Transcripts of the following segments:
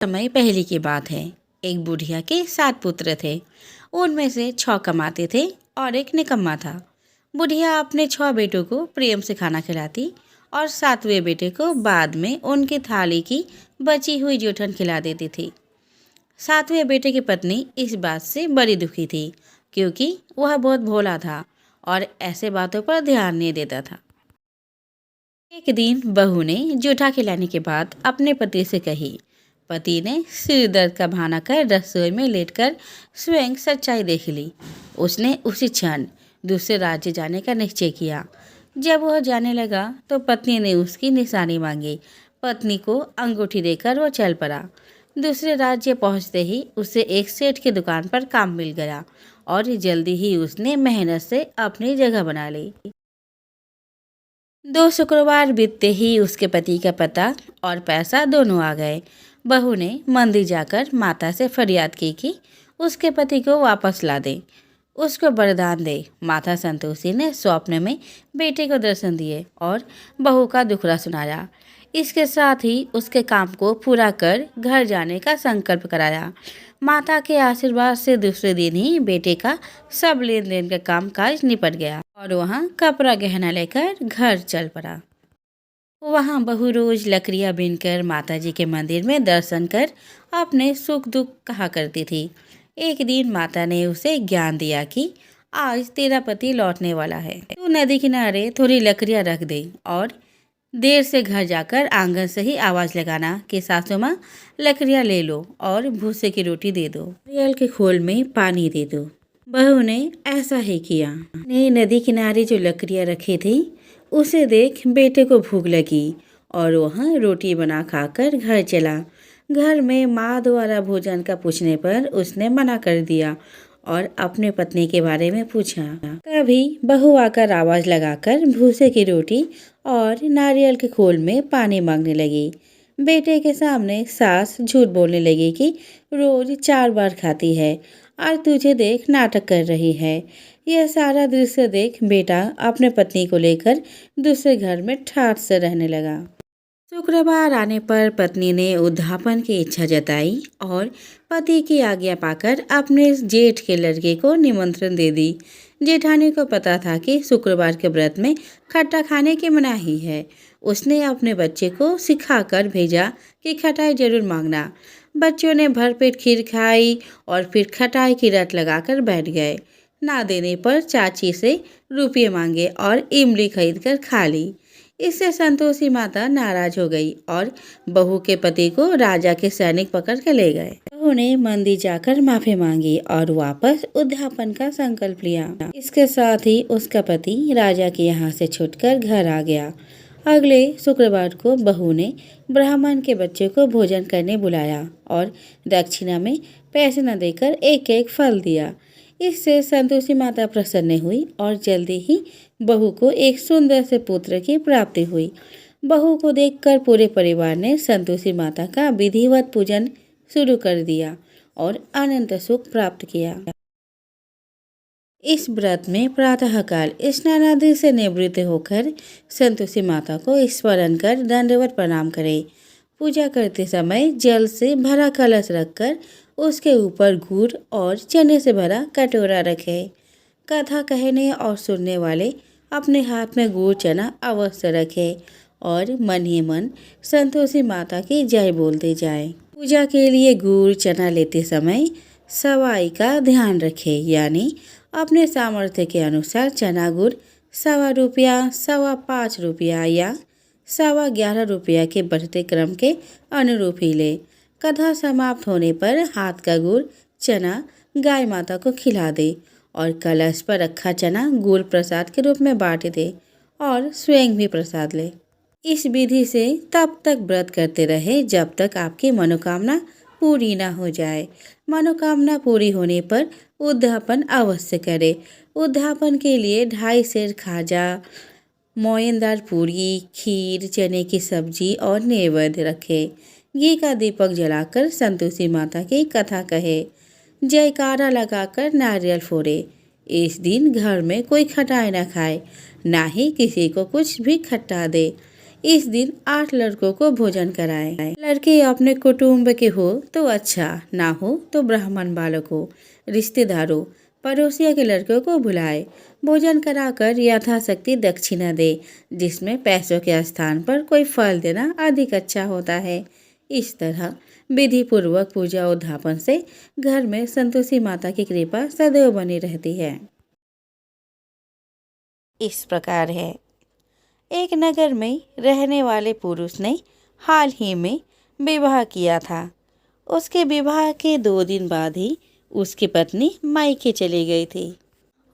समय पहले की बात है। एक बुढ़िया के 7 पुत्र थे। उनमें से 6 कमाते थे और एक निकम्मा था। बुढ़िया अपने 6 बेटों को प्रेम से खाना खिलाती और 7वें बेटे को बाद में उनकी थाली की बची हुई जूठन खिला देती थी। 7वें बेटे की पत्नी इस बात से बड़ी दुखी थी, क्योंकि वह बहुत भोला था और ऐसे बातों पर ध्यान नहीं देता था। एक दिन बहू ने जूठा खिलाने के बाद अपने पति से कही। पति ने सिर दर्द का बहाना कर रसोई में लेटकर स्वयं सच्चाई देख ली। उसने उसी क्षण दूसरे राज्य जाने का निश्चय किया। जब वह जाने लगा तो पत्नी ने उसकी निशानी मांगी। पत्नी को अंगूठी देकर वो चल पड़ा। दूसरे राज्य पहुंचते ही उसे एक सेठ की दुकान पर काम मिल गया और जल्दी ही उसने मेहनत से अपनी जगह बना ली। 2 शुक्रवार बीतते ही उसके पति का पता और पैसा दोनों आ गए। बहू ने मंदिर जाकर माता से फरियाद की कि उसके पति को वापस ला दे, उसको वरदान दे। माता संतोषी ने स्वप्न में बेटे को दर्शन दिए और बहू का दुखड़ा सुनाया। इसके साथ ही उसके काम को पूरा कर घर जाने का संकल्प कराया। माता के आशीर्वाद से दूसरे दिन ही बेटे का सब लेन देन का काम काज निपट गया और वहाँ कपड़ा गहना लेकर घर चल पड़ा। वहाँ बहू रोज लकड़ियाँ बीनकर माताजी के मंदिर में दर्शन कर अपने सुख दुख कहा करती थी। एक दिन माता ने उसे ज्ञान दिया कि आज तेरा पति लौटने वाला है, तू नदी किनारे थोड़ी लकड़ियाँ रख दे और देर से घर जाकर आंगन से ही आवाज लगाना कि सासू माँ लकड़ियाँ ले लो और भूसे की रोटी दे दो, नारियल के खोल में पानी दे दो। बहू ने ऐसा ही किया। ने नदी किनारे जो लकड़ियाँ रखी थी उसे देख बेटे को भूख लगी और वह रोटी बना खाकर घर चला। घर में माँ द्वारा भोजन का पूछने पर उसने मना कर दिया और अपने पत्नी के बारे में पूछा। तभी बहू आकर आवाज लगाकर भूसे की रोटी और नारियल के खोल में पानी मांगने लगी। बेटे के सामने सास झूठ बोलने लगी कि रोज 4 बार खाती है और तुझे देख नाटक कर रही है। यह सारा दृश्य देख बेटा अपने पत्नी को लेकर दूसरे घर में ठाठ से रहने लगा। शुक्रवार आने पर पत्नी ने उद्यापन की इच्छा जताई और पति की आज्ञा पाकर अपने जेठ के लड़के को निमंत्रण दे दी। जेठानी को पता था कि शुक्रवार के व्रत में खट्टा खाने की मनाही है। उसने अपने बच्चे को सिखाकर भेजा कि खटाई जरूर मांगना। बच्चों ने भरपेट खीर खाई और फिर खटाई की रट लगाकर बैठ गए। ना देने पर चाची से रुपये मांगे और इमली खरीद कर खा ली। इससे संतोषी माता नाराज हो गई और बहू के पति को राजा के सैनिक पकड़ के ले गए। बहू ने मंदिर जाकर माफी मांगी और वापस उद्यापन का संकल्प लिया। इसके साथ ही उसका पति राजा के यहाँ से छूटकर घर आ गया। अगले शुक्रवार को बहू ने ब्राह्मण के बच्चे को भोजन करने बुलाया और दक्षिणा में पैसे न देकर एक एक फल दिया। इससे संतोषी माता प्रसन्न हुई और जल्दी ही बहू को एक सुंदर से पुत्र की प्राप्ति हुई। बहू को देखकर पूरे परिवार ने संतोषी माता का विधिवत पूजन शुरू कर दिया और अनंत सुख प्राप्त किया। इस व्रत में प्रातःकाल स्नान आदि से निवृत्त होकर संतोषी माता को स्मरण कर दंडवत प्रणाम करें। पूजा करते समय जल से भरा कलश रखकर उसके ऊपर गुड़ और चने से भरा कटोरा रखें। कथा कहने और सुनने वाले अपने हाथ में गुड़ चना अवश्य रखें और मन ही मन संतोषी माता की जय बोलते जाएं। पूजा के लिए गुड़ चना लेते समय सवाई का ध्यान रखें, यानी अपने सामर्थ्य के अनुसार चना गुड़ 1.25 रुपया, 5.25 रुपया या 11.25 रुपया के बढ़ते क्रम के अनुरूप ही ले। कथा समाप्त होने पर हाथ का गुड़ चना गाय माता को खिला दे और कलश पर रखा चना गुड़ प्रसाद के रूप में बांट दे और स्वयं भी प्रसाद ले। इस विधि से तब तक व्रत करते रहे जब तक आपकी मनोकामना पूरी ना हो जाए। मनोकामना पूरी होने पर उद्यापन अवश्य करें। उद्यापन के लिए 2.5 सेर खाजा, मोयनदार पूरी, खीर, चने की सब्जी और नैवेद्य रखें। घी का दीपक जलाकर संतोषी माता की कथा कहे, जयकारा लगाकर नारियल फोड़े। इस दिन घर में कोई खटाई न खाए, ना ही किसी को कुछ भी खट्टा दे। इस दिन 8 लड़कों को भोजन कराए। लड़के अपने कुटुंब के हो तो अच्छा, ना हो तो ब्राह्मण बालकों, रिश्तेदारों, पड़ोसियों के लड़कों को बुलाए। भोजन कराकर यथाशक्ति दक्षिणा दे, जिसमें पैसों के स्थान पर कोई फल देना अधिक अच्छा होता है। इस तरह विधि पूर्वक पूजा उद्यापन से घर में संतोषी माता की कृपा सदैव बनी रहती है। इस प्रकार है। एक नगर में रहने वाले पुरुष ने हाल ही में विवाह किया था। उसके विवाह के 2 दिन बाद ही उसकी पत्नी मायके चली गई थी।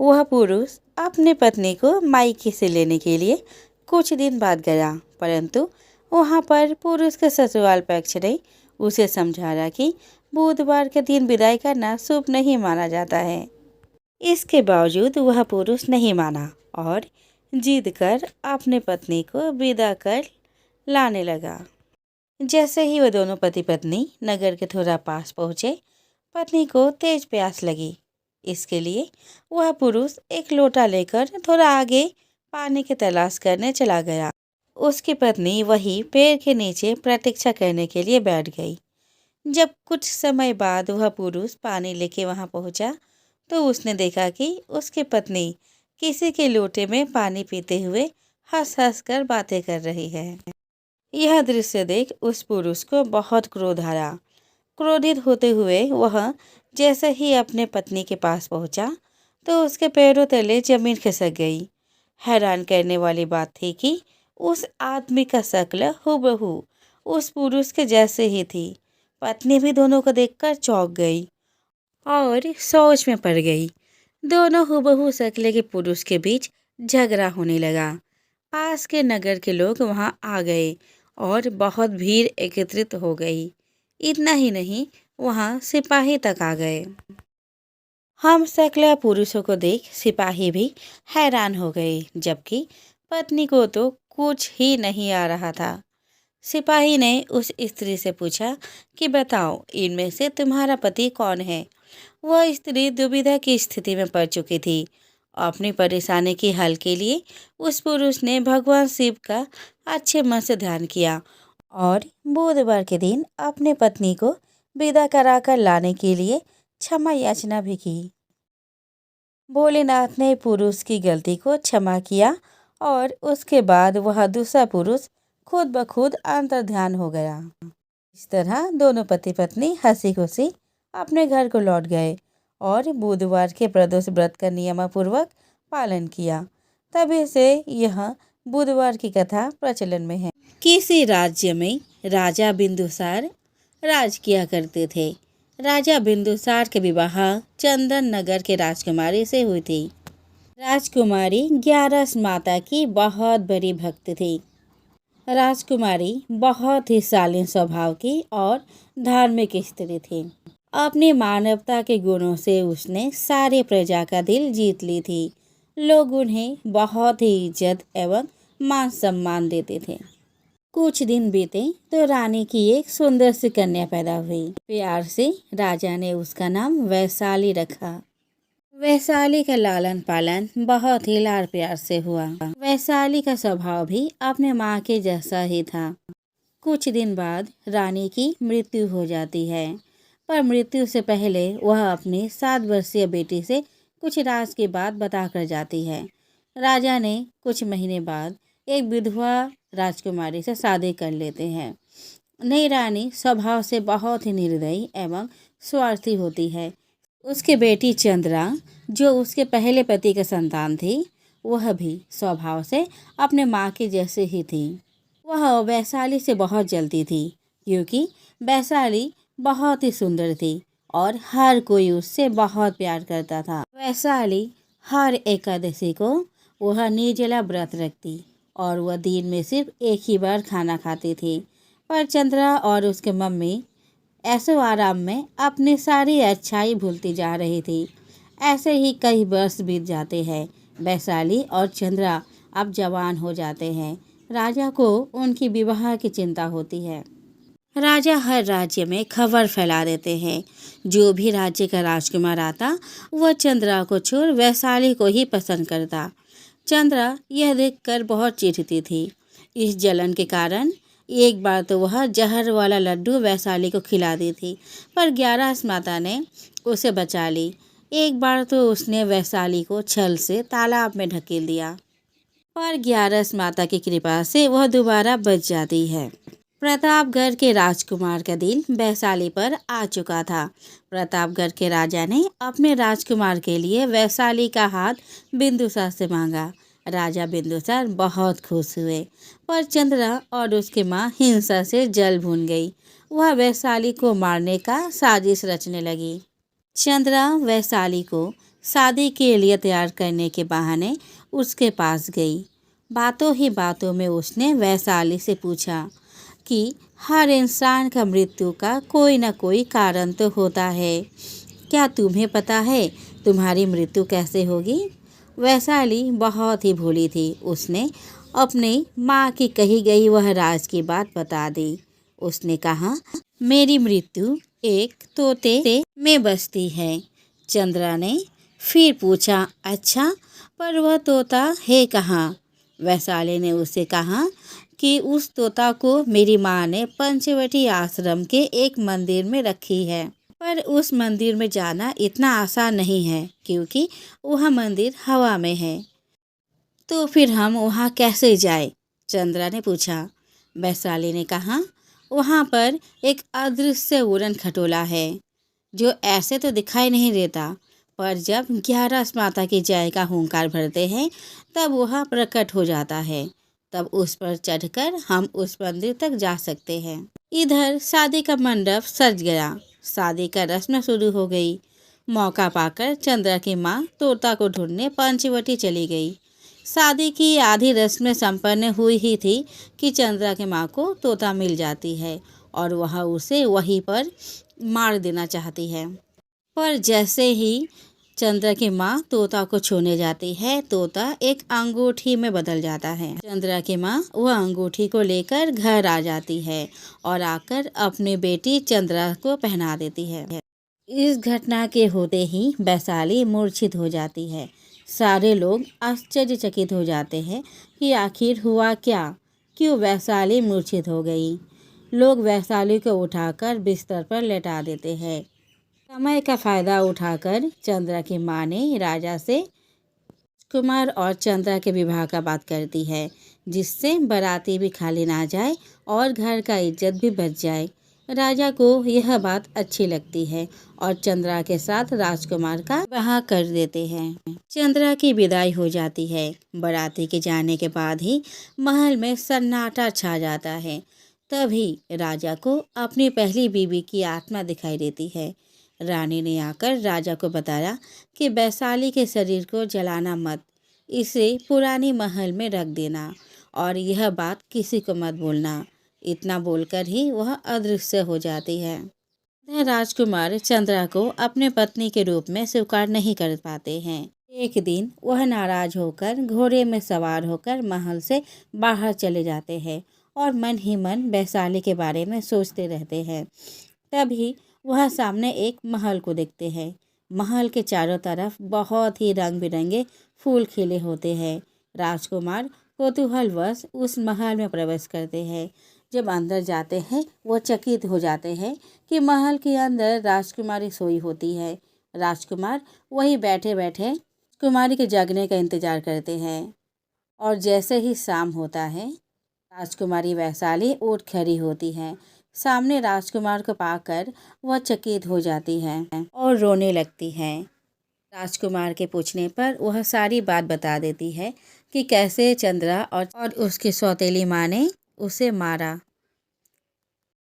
वह पुरुष अपने पत्नी को मायके से लेने के लिए कुछ दिन बाद गया, परंतु वहां पर पुरुष के ससुराल पक्ष ने उसे समझाया कि बुधवार के दिन विदाई करना शुभ नहीं माना जाता है। इसके बावजूद वह पुरुष नहीं माना और जिद कर अपने पत्नी को विदा कर लाने लगा। जैसे ही वह दोनों पति पत्नी नगर के थोड़ा पास पहुंचे, पत्नी को तेज प्यास लगी। इसके लिए वह पुरुष एक लोटा लेकर थोड़ा आगे पानी की तलाश करने चला गया। उसकी पत्नी वही पेड़ के नीचे प्रतीक्षा करने के लिए बैठ गई। जब कुछ समय बाद वह पुरुष पानी लेके वहां पहुंचा, तो उसने देखा कि उसकी पत्नी किसी के लोटे में पानी पीते हुए हंस हंस कर बातें कर रही है। यह दृश्य देख उस पुरुष को बहुत क्रोध आया। क्रोधित होते हुए वह जैसे ही अपने पत्नी के पास पहुंचा, तो उसके पैरों तले जमीन खिसक गई। हैरान करने वाली बात थी कि उस आदमी का शक्ल हूबहू उस पुरुष के जैसे ही थी। पत्नी भी दोनों को देखकर चौंक गई और सोच में पड़ गई। दोनों हूबहू शक्ल के पुरुष के बीच झगड़ा होने लगा। पास के नगर के लोग वहां आ गए और बहुत भीड़ एकत्रित हो गई। इतना ही नहीं, वहां सिपाही तक आ गए। हम शक्ल पुरुषों को देख सिपाही भी हैरान हो गए, जबकि पत्नी को तो कुछ ही नहीं आ रहा था। सिपाही ने उस स्त्री से पूछा कि बताओ, इनमें से तुम्हारा पति कौन है? वह स्त्री दुविधा की स्थिति में पड़ चुकी थी। अपनी परेशानी के हल के लिए उस पुरुष ने भगवान शिव का अच्छे मन से ध्यान किया और बुधवार के दिन अपने पत्नी को विदा कराकर लाने के लिए क्षमा याचना भी की। भोलेनाथ ने पुरुष की गलती को क्षमा किया और उसके बाद वह दूसरा पुरुष खुद ब खुद अंतर्ध्यान हो गया। इस तरह दोनों पति पत्नी हंसी खुशी अपने घर को लौट गए और बुधवार के प्रदोष व्रत का नियमपूर्वक पालन किया। तभी से यह बुधवार की कथा प्रचलन में है। किसी राज्य में राजा बिंदुसार राज किया करते थे। राजा बिंदुसार के विवाह चंदन नगर के राजकुमारी से हुई थी। राजकुमारी 11 माता की बहुत बड़ी भक्त थी। राजकुमारी बहुत ही शालीन स्वभाव की और धार्मिक स्त्री थी। अपनी मानवता के गुणों से उसने सारे प्रजा का दिल जीत ली थी। लोग उन्हें बहुत ही इज्जत एवं मान सम्मान देते थे। कुछ दिन बीते तो रानी की एक सुंदर सी कन्या पैदा हुई। प्यार से राजा ने उसका नाम वैशाली रखा। वैशाली का लालन पालन बहुत ही लाड़ प्यार से हुआ। वैशाली का स्वभाव भी अपने माँ के जैसा ही था। कुछ दिन बाद रानी की मृत्यु हो जाती है, पर मृत्यु से पहले वह अपनी 7 वर्षीय बेटी से कुछ राज की बात बताकर जाती है। राजा ने कुछ महीने बाद एक विधवा राजकुमारी से शादी कर लेते हैं। नई रानी स्वभाव से बहुत ही निर्दयी एवं स्वार्थी होती है। उसकी बेटी चंद्रा, जो उसके पहले पति की संतान थी, वह भी स्वभाव से अपने माँ के जैसे ही थी। वह वैशाली से बहुत जलती थी, क्योंकि वैशाली बहुत ही सुंदर थी और हर कोई उससे बहुत प्यार करता था। वैशाली हर एकादशी को वह निर्जला व्रत रखती और वह दिन में सिर्फ एक ही बार खाना खाती थी। पर चंद्रा और उसके मम्मी ऐसो आराम में अपनी सारी अच्छाई भूलती जा रही थी। ऐसे ही कई वर्ष बीत जाते हैं। वैशाली और चंद्रा अब जवान हो जाते हैं। राजा को उनकी विवाह की चिंता होती है। राजा हर राज्य में खबर फैला देते हैं। जो भी राज्य का राजकुमार आता, वह चंद्रा को छोड़ वैशाली को ही पसंद करता। चंद्रा यह देखकर बहुत चिढ़ती थी, इस जलन के कारण एक बार तो वह जहर वाला लड्डू वैशाली को खिला दी थी, पर ग्यारस माता ने उसे बचा ली। एक बार तो उसने वैशाली को छल से तालाब में ढकेल दिया, पर ग्यारस माता की कृपा से वह दोबारा बच जाती है। प्रतापगढ़ के राजकुमार का दिल वैशाली पर आ चुका था। प्रतापगढ़ के राजा ने अपने राजकुमार के लिए वैशाली का हाथ बिंदुसार से मांगा। राजा बिंदुसार बहुत खुश हुए, पर चंद्रा और उसकी माँ हिंसा से जल भून गई। वह वैशाली को मारने का साजिश रचने लगी। चंद्रा वैशाली को शादी के लिए तैयार करने के बहाने उसके पास गई। बातों ही बातों में उसने वैशाली से पूछा कि हर इंसान का मृत्यु का कोई न कोई कारण तो होता है। क्या तुम्हें पता है तुम्हारी मृत्यु कैसे होगी? वैशाली बहुत ही भोली थी। उसने अपनी माँ की कही गई वह राज की बात बता दी। उसने कहा, मेरी मृत्यु एक तोते में बसती है। चंद्रा ने फिर पूछा, अच्छा, पर वह तोता है कहाँ? वैशाली ने उसे कहा कि उस तोता को मेरी माँ ने पंचवटी आश्रम के एक मंदिर में रखी है, पर उस मंदिर में जाना इतना आसान नहीं है क्योंकि वह मंदिर हवा में है। तो फिर हम वहाँ कैसे जाए? चंद्रा ने पूछा। वैशाली ने कहा, वहाँ पर एक अदृश्य उड़न खटोला है जो ऐसे तो दिखाई नहीं देता, पर जब 11 माता की जय का हुंकार भरते हैं तब वह प्रकट हो जाता है। तब उस पर चढ़कर हम उस मंदिर तक जा सकते हैं। इधर शादी का मंडप सज गया। शादी का रस्म शुरू हो गई। मौका पाकर चंद्रा की माँ तोता को ढूंढने पंचवटी चली गई। शादी की आधी रस्में संपन्न हुई ही थी कि चंद्रा की माँ को तोता मिल जाती है और वह उसे वहीं पर मार देना चाहती है। पर जैसे ही चंद्रा की माँ तोता को छूने जाती है, तोता एक अंगूठी में बदल जाता है। चंद्रा की माँ वह अंगूठी को लेकर घर आ जाती है और आकर अपनी बेटी चंद्रा को पहना देती है। इस घटना के होते ही वैशाली मूर्छित हो जाती है। सारे लोग आश्चर्यचकित हो जाते हैं कि आखिर हुआ क्या, क्यों वैशाली मूर्छित हो गई। लोग वैशाली को उठाकर बिस्तर पर लेटा देते हैं। समय का फायदा उठाकर चंद्रा की माँ ने राजा से कुमार और चंद्रा के विवाह का बात करती है, जिससे बाराती भी खाली ना जाए और घर का इज्जत भी बच जाए। राजा को यह बात अच्छी लगती है और चंद्रा के साथ राजकुमार का विवाह कर देते हैं। चंद्रा की विदाई हो जाती है। बाराती के जाने के बाद ही महल में सन्नाटा छा जाता है। तभी राजा को अपनी पहली बीवी की आत्मा दिखाई देती है। रानी ने आकर राजा को बताया कि वैशाली के शरीर को जलाना मत, इसे पुरानी महल में रख देना और यह बात किसी को मत बोलना। इतना बोलकर ही वह अदृश्य हो जाती है। राजकुमार चंद्रा को अपने पत्नी के रूप में स्वीकार नहीं कर पाते हैं। एक दिन वह नाराज होकर घोड़े में सवार होकर महल से बाहर चले जाते हैं और मन ही मन वैशाली के बारे में सोचते रहते हैं। तभी वह सामने एक महल को देखते हैं। महल के चारों तरफ बहुत ही रंग बिरंगे फूल खिले होते हैं। राजकुमार कौतूहलवश उस महल में प्रवेश करते हैं। जब अंदर जाते हैं वो चकित हो जाते हैं कि महल के अंदर राजकुमारी सोई होती है। राजकुमार वहीं बैठे बैठे कुमारी के जागने का इंतजार करते हैं और जैसे ही शाम होता है राजकुमारी वैशाली उठ खड़ी होती है। सामने राजकुमार को पाकर वह चकित हो जाती है और रोने लगती है। राजकुमार के पूछने पर वह सारी बात बता देती है कि कैसे चंद्रा और उसकी सौतेली माँ ने उसे मारा।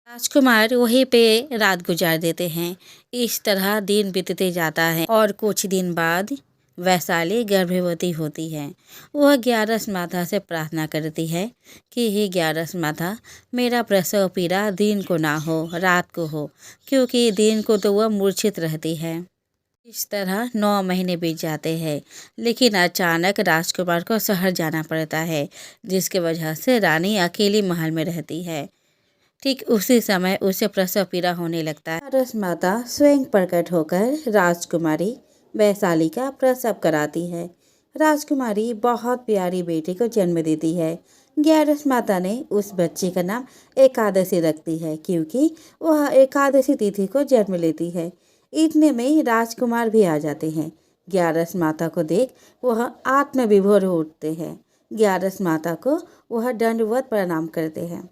राजकुमार वहीं पे रात गुजार देते हैं। इस तरह दिन बीतते जाता है और कुछ दिन बाद वैशाली गर्भवती होती है। वह 11 माता से प्रार्थना करती है कि हे 11 माता, मेरा प्रसव पीड़ा दिन को ना हो, रात को हो, क्योंकि दिन को तो वह मूर्छित रहती है। इस तरह 9 महीने बीत जाते हैं, लेकिन अचानक राजकुमार को शहर जाना पड़ता है, जिसकी वजह से रानी अकेली महल में रहती है। ठीक उसी समय उसे प्रसव पीड़ा होने लगता है। 11 माता स्वयं प्रकट होकर राजकुमारी वैशाली का प्रसव कराती है। राजकुमारी बहुत प्यारी बेटी को जन्म देती है। ग्यारस माता ने उस बच्चे का नाम एकादशी रखती है क्योंकि वह एकादशी तिथि को जन्म लेती है। इतने में राजकुमार भी आ जाते हैं। ग्यारस माता को देख वह आत्मविभोर हो उठते हैं। ग्यारस माता को वह दंडवत प्रणाम करते हैं।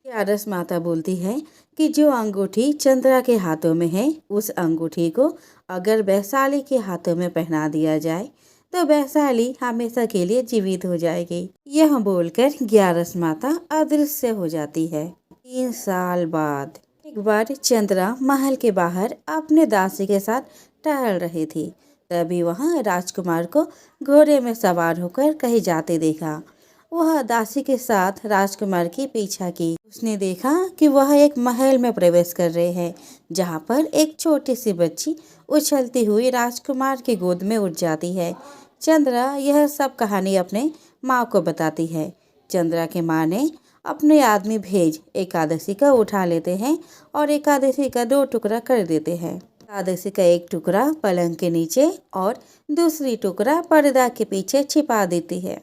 ग्यारस माता बोलती है कि जो अंगूठी चंद्रा के हाथों में है, उस अंगूठी को अगर वैशाली के हाथों में पहना दिया जाए तो वैशाली हमेशा के लिए जीवित हो जाएगी। यह बोलकर ग्यारस माता अदृश्य हो जाती है। 3 साल बाद एक बार चंद्रा महल के बाहर अपने दासी के साथ टहल रही थी। तभी वहां राजकुमार को घोड़े में सवार होकर कहीं जाते देखा। वह दासी के साथ राजकुमार की पीछा की। उसने देखा कि वह एक महल में प्रवेश कर रहे हैं, जहां पर एक छोटी सी बच्ची उछलती हुई राजकुमार की गोद में उठ जाती है। चंद्रा यह सब कहानी अपने माँ को बताती है। चंद्रा के माँ ने अपने आदमी भेज एकादशी का उठा लेते हैं और एकादशी का 2 टुकड़ा कर देते हैं। एकादशी का एक टुकड़ा पलंग के नीचे और दूसरी टुकड़ा पर्दा के पीछे छिपा देती है।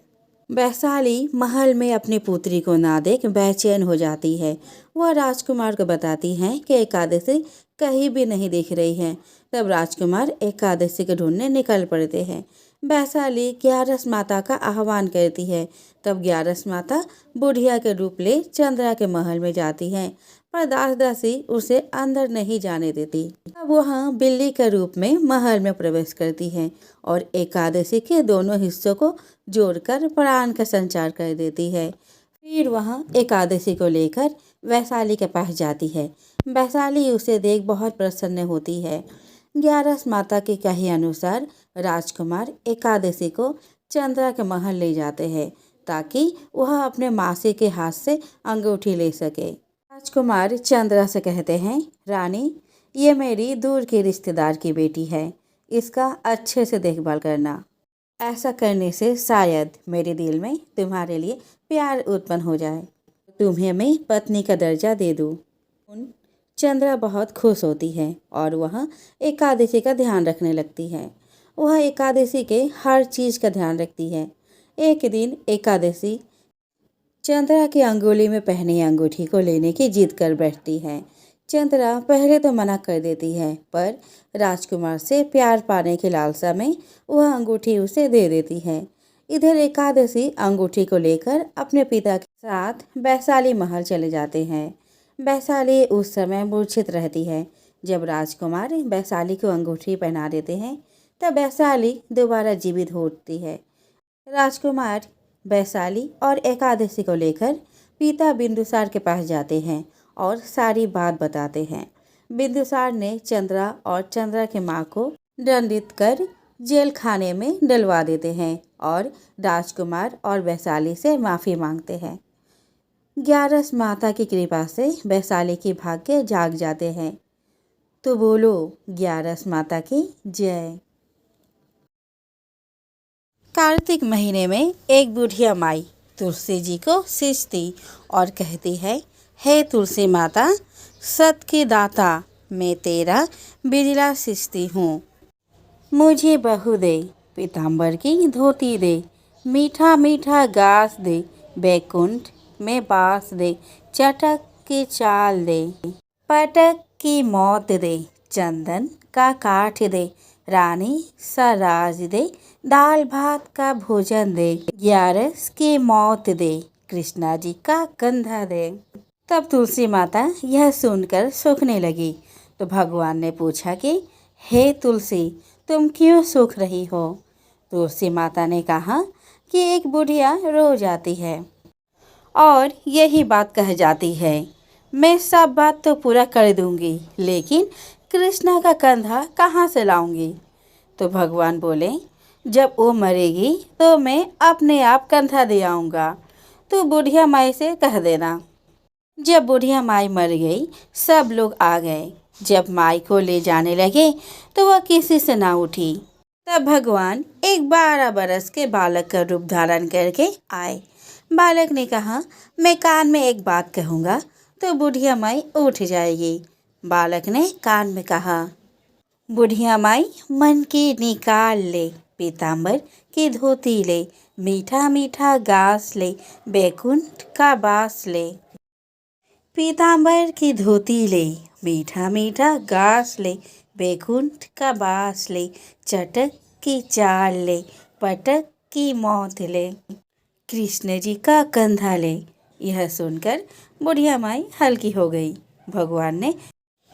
वैशाली महल में अपनी पुत्री को ना देख बेचैन हो जाती है। वह राजकुमार को बताती है कि एकादशी कहीं भी नहीं दिख रही है। तब राजकुमार एकादशी को ढूंढने निकल पड़ते हैं। वैशाली ग्यारस माता का आह्वान करती है। तब ग्यारस माता बुढ़िया के रूप ले चंद्रा के महल में जाती है, पर दास दासी उसे अंदर नहीं जाने देती। तब वह बिल्ली के रूप में महल में प्रवेश करती है और एकादशी के दोनों हिस्सों को जोड़कर प्राण का संचार कर देती है। फिर वह एकादशी को लेकर वैशाली के पास जाती है। वैशाली उसे देख बहुत प्रसन्न होती है। ग्यारस माता के कहे अनुसार राजकुमार एकादशी को चंद्रा के महल ले जाते हैं ताकि वह अपने मासी के हाथ से अंगूठी ले सके। राजकुमार चंद्रा से कहते हैं, रानी, ये मेरी दूर की रिश्तेदार की बेटी है, इसका अच्छे से देखभाल करना। ऐसा करने से शायद मेरे दिल में तुम्हारे लिए प्यार उत्पन्न हो जाए, तुम्हें मैं पत्नी का दर्जा दे दूँ। चंद्रा बहुत खुश होती है और वह एकादशी का ध्यान रखने लगती है। वह एकादशी के हर चीज़ का ध्यान रखती है। एक दिन एकादशी चंद्रा की अंगुली में पहनी अंगूठी को लेने की जिद कर बैठती है। चंद्रा पहले तो मना कर देती है, पर राजकुमार से प्यार पाने की लालसा में वह अंगूठी उसे दे देती है। इधर एकादशी अंगूठी को लेकर अपने पिता के साथ वैशाली महल चले जाते हैं। वैशाली उस समय मूर्छित रहती है। जब राजकुमार वैशाली को अंगूठी पहना देते हैं, तब वैशाली दोबारा जीवित हो उठती है। राजकुमार वैशाली और एकादशी को लेकर पिता बिंदुसार के पास जाते हैं और सारी बात बताते हैं। बिंदुसार ने चंद्रा और चंद्रा के माँ को दंडित कर जेल खाने में डलवा देते हैं और राजकुमार और वैशाली से माफ़ी मांगते हैं। ग्यारस माता की कृपा से वैशाली की भाग्य जाग जाते हैं। तो बोलो ग्यारस माता की जय। कार्तिक महीने में एक बुढ़िया माई तुलसी जी को सींचती और कहती है, हे तुलसी माता, सत की दाता, मैं तेरा बिरला सींचती हूँ। मुझे बहू दे, पीताम्बर की धोती दे, मीठा मीठा घास दे, बैकुंठ में बास दे, चटक की चाल दे, पटक की मौत दे, चंदन का काठ दे, रानी सा राज दे, दाल भात का भोजन दे, ग्यारस की मौत दे, कृष्णा जी का कंधा दे। तब तुलसी माता यह सुनकर सूखने लगी तो भगवान ने पूछा कि हे तुलसी, तुम क्यों सूख रही हो? तुलसी माता ने कहा कि एक बुढ़िया रो जाती है और यही बात कह जाती है, मैं सब बात तो पूरा कर दूंगी, लेकिन कृष्णा का कंधा कहाँ से लाऊंगी? तो भगवान बोले, जब वो मरेगी तो मैं अपने आप कंधा दे आऊँगा, तो बुढ़िया माई से कह देना। जब बुढ़िया माई मर गई, सब लोग आ गए। जब माई को ले जाने लगे तो वह किसी से ना उठी। तब भगवान एक 12 बरस के बालक का रूप धारण करके आए। बालक ने कहा, मैं कान में एक बात कहूँगा तो बुढ़िया माई उठ जाएगी। बालक ने कान में कहा, बुढ़िया माई मन की निकाल ले, पीताम्बर की धोती ले, मीठा मीठा घास ले, बैकुंठ का बास ले। पीताम्बर की धोती ले, मीठा मीठा घास ले, बैकुंठ का बास ले, चटक की चाल ले, पटक की मौत ले, कृष्ण जी का कंधा ले। यह सुनकर बुढ़िया माई हल्की हो गई। भगवान ने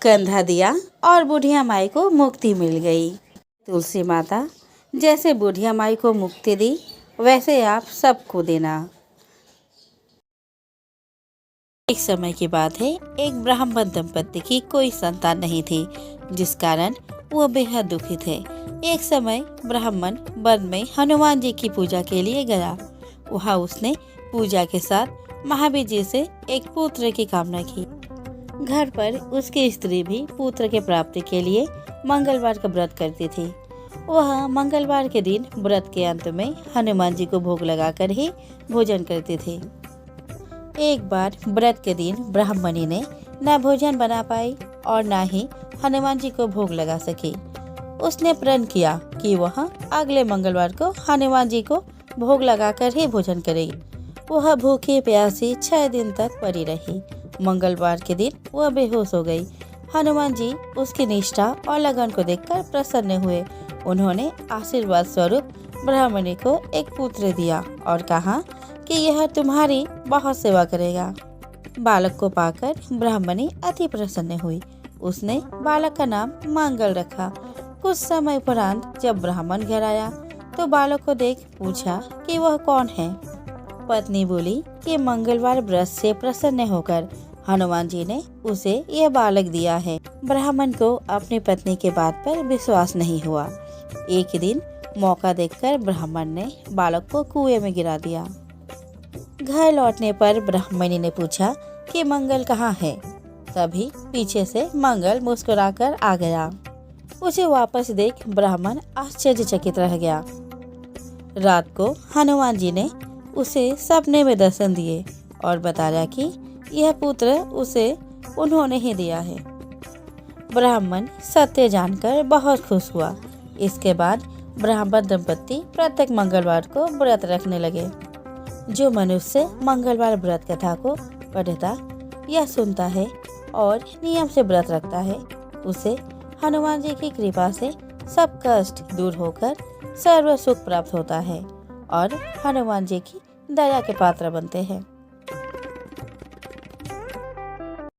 कंधा दिया और बुढ़िया माई को मुक्ति मिल गई। तुलसी माता, जैसे बुढ़िया माई को मुक्ति दी वैसे आप सबको देना। एक समय की बात है, एक ब्राह्मण दंपति की कोई संतान नहीं थी, जिस कारण वो बेहद दुखी थे। एक समय ब्राह्मण वन में हनुमान जी की पूजा के लिए गया। वहाँ उसने पूजा के साथ महावीर जी से एक पुत्र की कामना की। घर पर उसकी स्त्री भी पुत्र के प्राप्ति के लिए मंगलवार का व्रत करती थी। वह मंगलवार के दिन व्रत के अंत में हनुमान जी को भोग लगाकर ही भोजन करती थी। एक बार व्रत के दिन ब्राह्मणी ने न भोजन बना पाई और न ही हनुमान जी को भोग लगा सकी। उसने प्रण किया कि वह अगले मंगलवार को हनुमान जी को भोग लगाकर ही भोजन करेगी। वह भूखी प्यासी 6 दिन तक पड़ी रही। मंगलवार के दिन वह बेहोश हो गई। हनुमान जी उसकी निष्ठा और लगन को देखकर प्रसन्न हुए। उन्होंने आशीर्वाद स्वरूप ब्राह्मणी को एक पुत्र दिया और कहा कि यह तुम्हारी बहुत सेवा करेगा। बालक को पाकर ब्राह्मणी अति प्रसन्न हुई। उसने बालक का नाम मंगल रखा। कुछ समय उपरांत जब ब्राह्मण घर आया तो बालक को देख पूछा कि वह कौन है। पत्नी बोली कि मंगलवार व्रत से प्रसन्न होकर हनुमान जी ने उसे यह बालक दिया है। ब्राह्मण को अपनी पत्नी के बात पर विश्वास नहीं हुआ। एक दिन मौका देखकर ब्राह्मण ने बालक को कुएं में गिरा दिया। घर लौटने पर ब्राह्मणी ने पूछा कि मंगल कहाँ है। तभी पीछे से मंगल मुस्कुराकर आ गया। उसे वापस देख ब्राह्मण आश्चर्यचकित रह गया। रात को हनुमान जी ने उसे सपने में दर्शन दिए और बताया कि यह पुत्र उसे उन्होंने ही दिया है। ब्राह्मण सत्य जानकर बहुत खुश हुआ। इसके बाद ब्राह्मण दंपति प्रत्येक मंगलवार को व्रत रखने लगे। जो मनुष्य मंगलवार व्रत कथा को पढ़ता या सुनता है और नियम से व्रत रखता है, उसे हनुमान जी की कृपा से सब कष्ट दूर होकर सर्व सुख प्राप्त होता है और हनुमान जी की दया के पात्र बनते हैं।